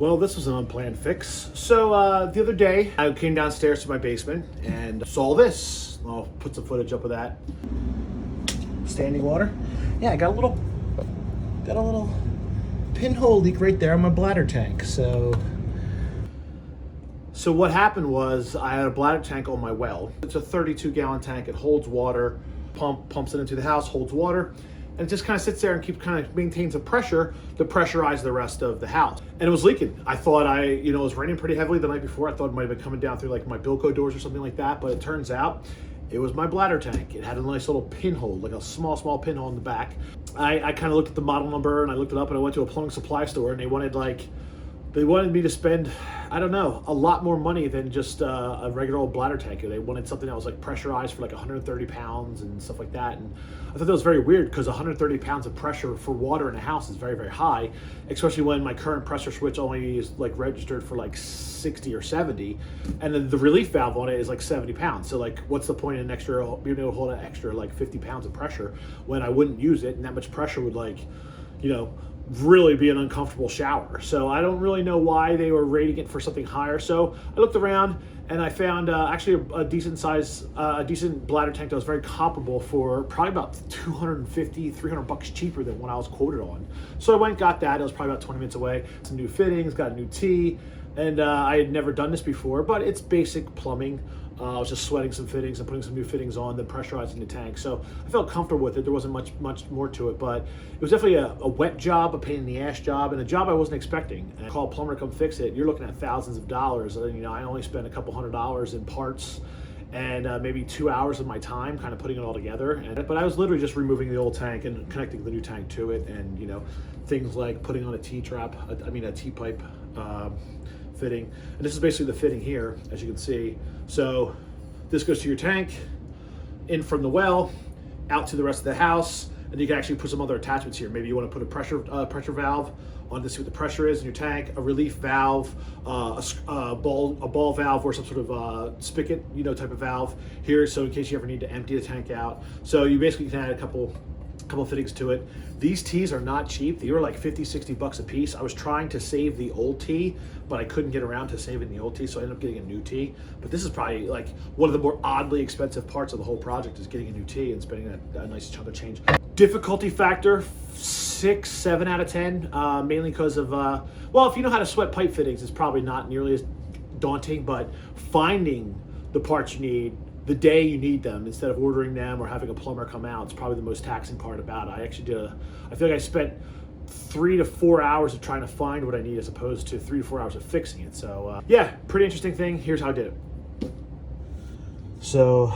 Well, this was an unplanned fix. So the other day, I came downstairs to my basement and saw this. I'll put some footage up of that. Standing water. Yeah, I got a little pinhole leak right there on my bladder tank. So what happened was I had a bladder tank on my well. It's a 32-gallon tank. It holds water. Pumps it into the house, holds water. And it just kind of sits there and maintains a pressure to pressurize the rest of the house. And it was leaking. I thought it was raining pretty heavily the night before. I thought it might have been coming down through like my Bilco doors or something like that, but it turns out it was my bladder tank. It had a nice little pinhole, like a small pinhole in the back. I kind of looked at the model number and I looked it up and I went to a plumbing supply store and they wanted me to spend, I don't know, a lot more money than just a regular old bladder tank. They wanted something that was like pressurized for like 130 pounds and stuff like that. And I thought that was very weird because 130 pounds of pressure for water in a house is very, very high, especially when my current pressure switch only is like registered for like 60 or 70. And then the relief valve on it is like 70 pounds. So like, what's the point in being able to hold an extra like 50 pounds of pressure when I wouldn't use it? And that much pressure would really be an uncomfortable shower. So I don't really know why they were rating it for something higher. So I looked around and I found actually a decent bladder tank that was very comparable for probably about 250, 300 bucks cheaper than what I was quoted on. So I went and got that. It was probably about 20 minutes away. Some new fittings, got a new T, and I had never done this before, but it's basic plumbing. I was just sweating some fittings and putting some new fittings on, then pressurizing the tank. So I felt comfortable with it. There wasn't much more to it, but it was definitely a wet job, a pain in the ass job, and a job I wasn't expecting. And I called a plumber to come fix it. You're looking at thousands of dollars. I only spent a couple $100s in parts and maybe 2 hours of my time kind of putting it all together. But I was literally just removing the old tank and connecting the new tank to it, and things like putting on a T-pipe fitting. And this is basically the fitting here, as you can see. So this goes to your tank, in from the well, out to the rest of the house, and you can actually put some other attachments here. Maybe you want to put a pressure valve on to see what the pressure is in your tank, a relief valve, a ball valve, or some sort of spigot, type of valve here, so in case you ever need to empty the tank out. So you basically can add a couple fittings to it. These tees are not cheap. They were like 50, 60 bucks a piece. I was trying to save the old tee, but I couldn't get around to saving the old tee, so I ended up getting a new tee. But this is probably like one of the more oddly expensive parts of the whole project, is getting a new tee and spending a nice chunk of change. Difficulty factor, 6, 7 out of 10, mainly because of, well, if you know how to sweat pipe fittings, it's probably not nearly as daunting, but finding the parts you need the day you need them instead of ordering them or having a plumber come out, it's probably the most taxing part about it. I feel like I spent 3 to 4 hours of trying to find what I need as opposed to 3 to 4 hours of fixing it. So yeah, pretty interesting thing. Here's how I did it. So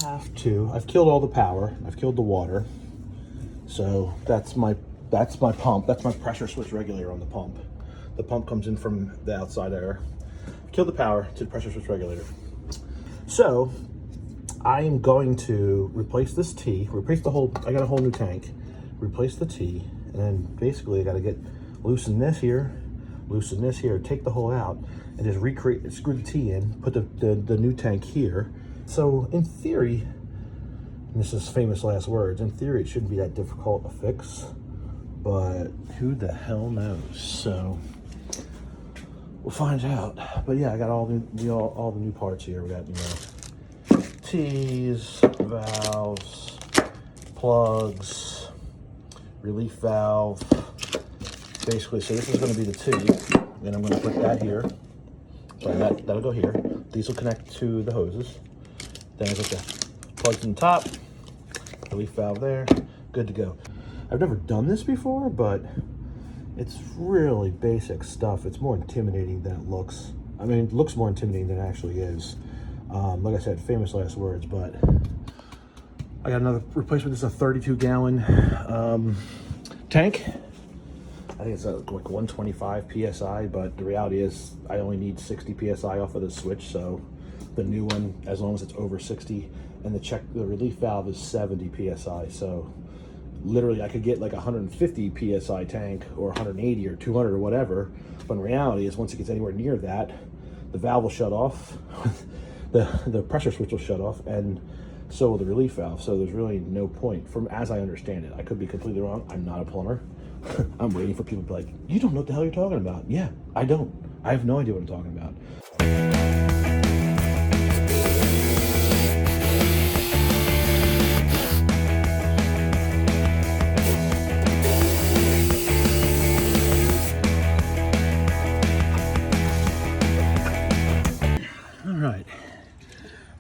I've killed all the power, I've killed the water. So that's my pump, that's my pressure switch regulator on the pump. The pump comes in from the outside air. Kill the power to the pressure switch regulator. So I am going to replace this T, I got a whole new tank, replace the T, and then basically I got to loosen this here, take the hole out, and just screw the T in, put the new tank here. So in theory, and this is famous last words, in theory it shouldn't be that difficult a fix, but who the hell knows? So we'll find out. But yeah, I got all the new parts here. We got T's, valves, plugs, relief valve. Basically, so this is going to be the T. Then I'm going to put that here. Sorry, that'll go here. These will connect to the hoses. Then I put the plugs in the top. Relief valve there. Good to go. I've never done this before, but it's really basic stuff. It's more intimidating than it looks. I mean, it looks more intimidating than it actually is. Like I said, famous last words, but I got another replacement. This is a 32-gallon tank. I think it's like 125 PSI, but the reality is I only need 60 PSI off of the switch, so the new one, as long as it's over 60, and the relief valve is 70 PSI, so literally I could get like a 150 PSI tank or 180 or 200 or whatever, but in reality is once it gets anywhere near that, the valve will shut off, the pressure switch will shut off, and so will the relief valve. So there's really no point, from as I understand it. I could be completely wrong, I'm not a plumber, I'm waiting for people to be like, you don't know what the hell you're talking about. Yeah, I don't. I have no idea what I'm talking about. All right,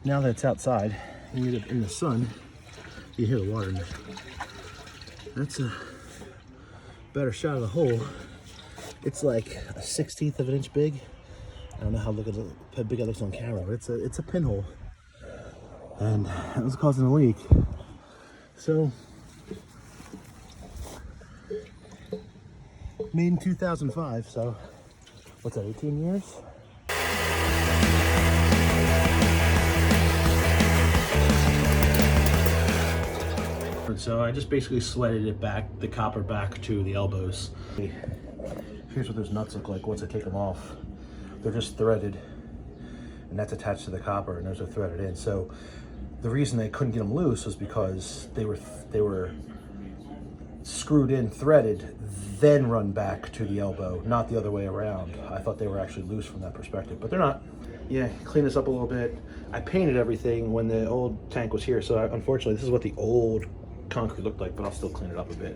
now that it's outside and you're in the sun, you hear the water in there. That's a better shot of the hole. It's like a 1/16 of an inch big. I don't know how big it looks on camera, but it's a pinhole, and it was causing a leak. So, made in 2005. So, what's that? 18 years. So I just basically sledded it back, the copper back to the elbows. Here's what those nuts look like once I take them off. They're just threaded, and that's attached to the copper, and those are threaded in. So the reason they couldn't get them loose was because they were screwed in, threaded, then run back to the elbow, not the other way around. I thought they were actually loose from that perspective, but they're not. Yeah, clean this up a little bit. I painted everything when the old tank was here, so unfortunately this is what the old concrete looked like, but I'll still clean it up a bit.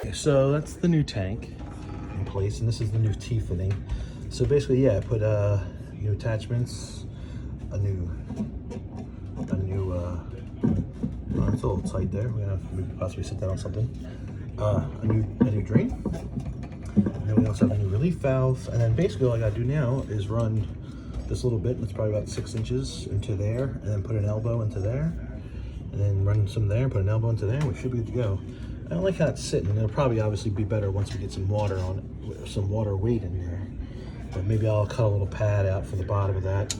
Okay, so that's the new tank in place, and this is the new T-fitting. So basically, yeah, I put new attachments, a new oh, it's a little tight there. We're gonna possibly sit that on something. A new drain. And then we also have a new relief valve. And then basically all I gotta do now is run this little bit, that's probably about 6 inches, into there, and then put an elbow into there, and then run some there, put an elbow into there, and we should be good to go. I don't like how it's sitting, and it'll probably obviously be better once we get some water on it, some water weight in there. But maybe I'll cut a little pad out for the bottom of that.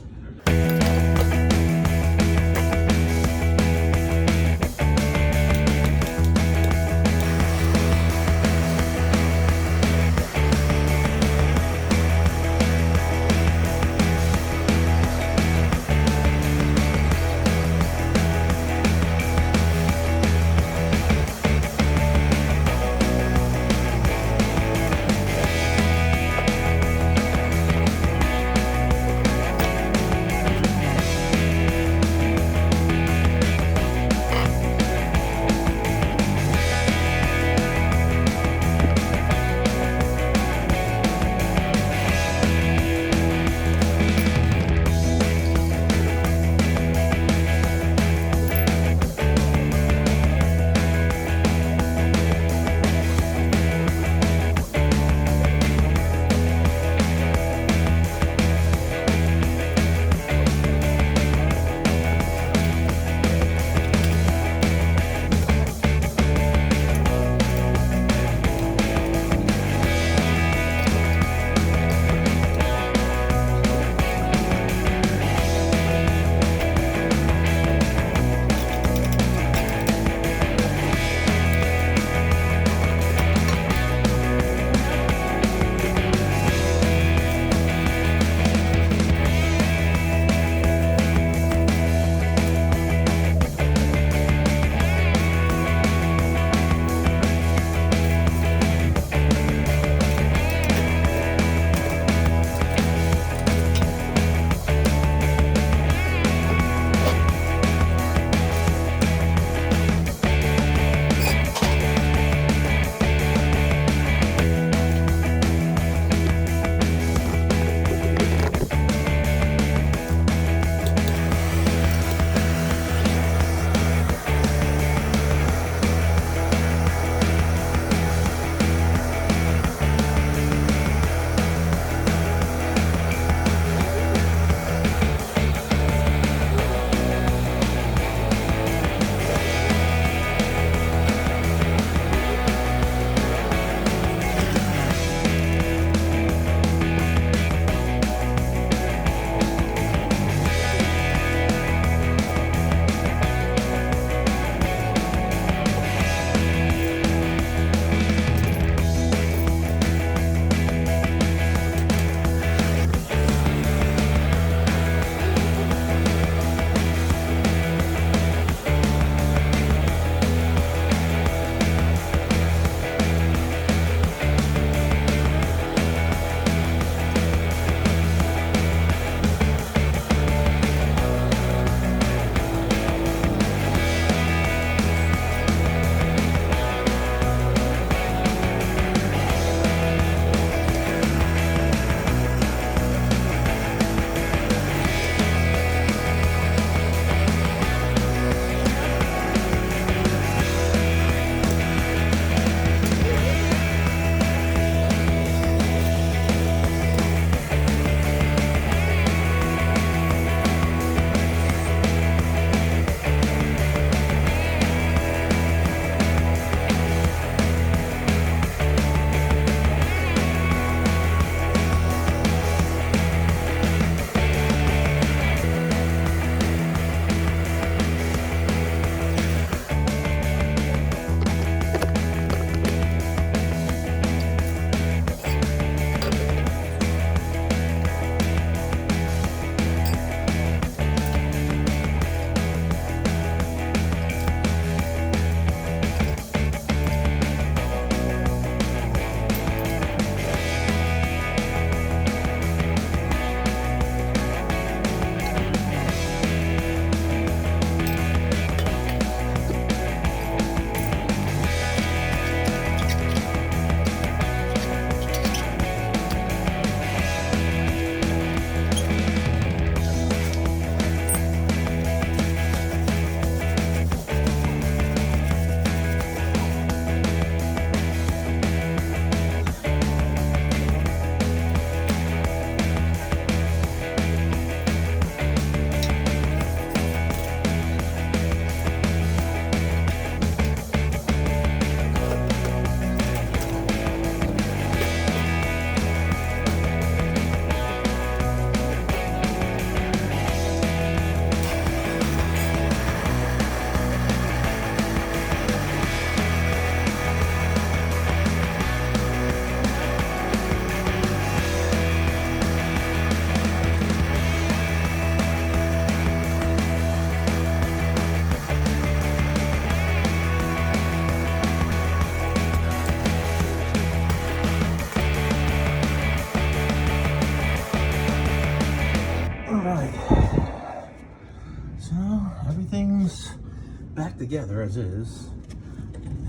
together as is.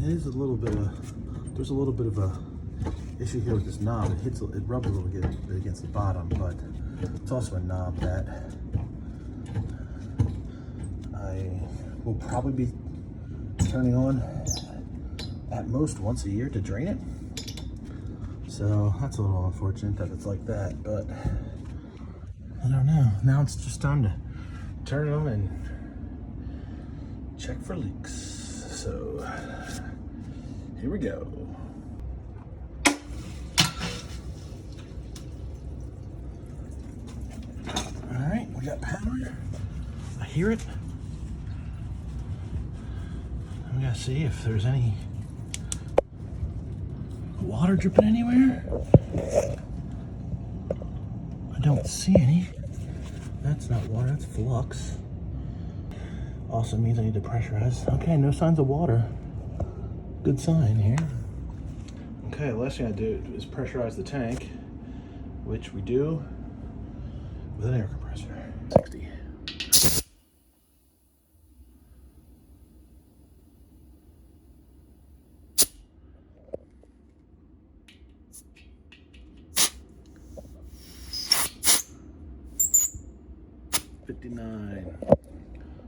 It is a little bit of, there's a little bit of a issue here with this knob. It rubs a little bit against the bottom, but it's also a knob that I will probably be turning on at most once a year to drain it. So that's a little unfortunate that it's like that, but I don't know. Now it's just time to turn it on and check for leaks. So here we go. All right, we got power. I hear it. We gotta see if there's any water dripping anywhere. I don't see any. That's not water, that's flux. Also means I need to pressurize. Okay, no signs of water. Good sign here. Okay, the last thing I do is pressurize the tank, which we do with an air compressor. 60.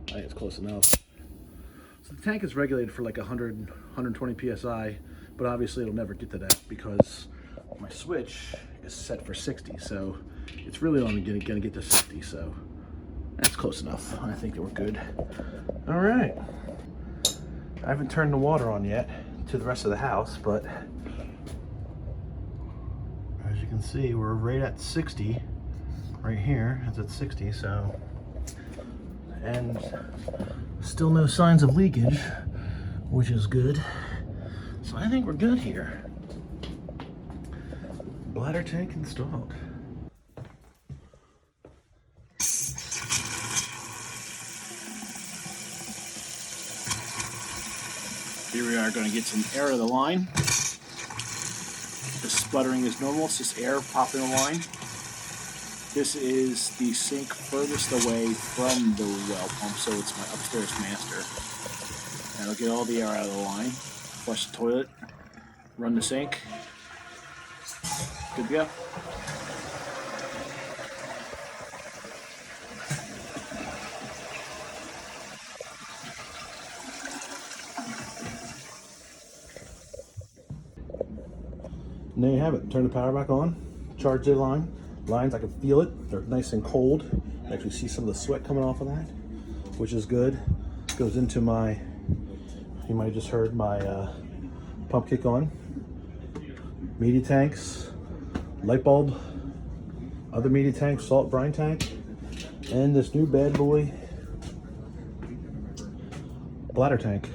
I think it's close enough. So the tank is regulated for like 100, 120 PSI, but obviously it'll never get to that because my switch is set for 60. So it's really only gonna get to 60. So that's close enough. I think that we're good. All right. I haven't turned the water on yet to the rest of the house, but as you can see, we're right at 60. Right here, it's at 60, so, and still no signs of leakage, which is good. So I think we're good here. Bladder tank installed. Here we are going to get some air out of the line. The spluttering is normal, it's just air popping the line. This is the sink furthest away from the well pump, so it's my upstairs master. And I'll get all the air out of the line, flush the toilet, run the sink. Good to go. And there you have it. Turn the power back on, charge the lines. I can feel it. They're nice and cold. I actually see some of the sweat coming off of that, which is good. Goes into my, you might have just heard my pump kick on. Media tanks, light bulb, other media tank, salt brine tank, and this new bad boy bladder tank.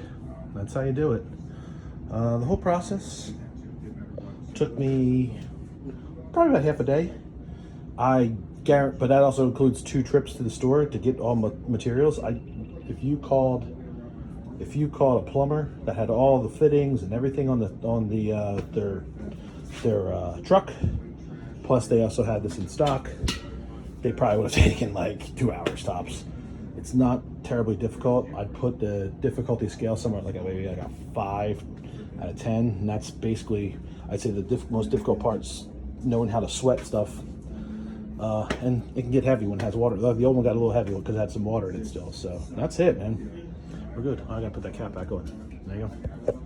That's how you do it. The whole process took me probably about half a day. But that also includes 2 trips to the store to get all materials. If you called a plumber that had all the fittings and everything on their truck, plus they also had this in stock, they probably would have taken like 2 hours tops. It's not terribly difficult. I'd put the difficulty scale somewhere like maybe like a 5 out of 10, and that's basically, I'd say the most difficult part's knowing how to sweat stuff. And it can get heavy when it has water. The old one got a little heavy because it had some water in it still. So that's it, man. We're good. I gotta put that cap back on. There you go.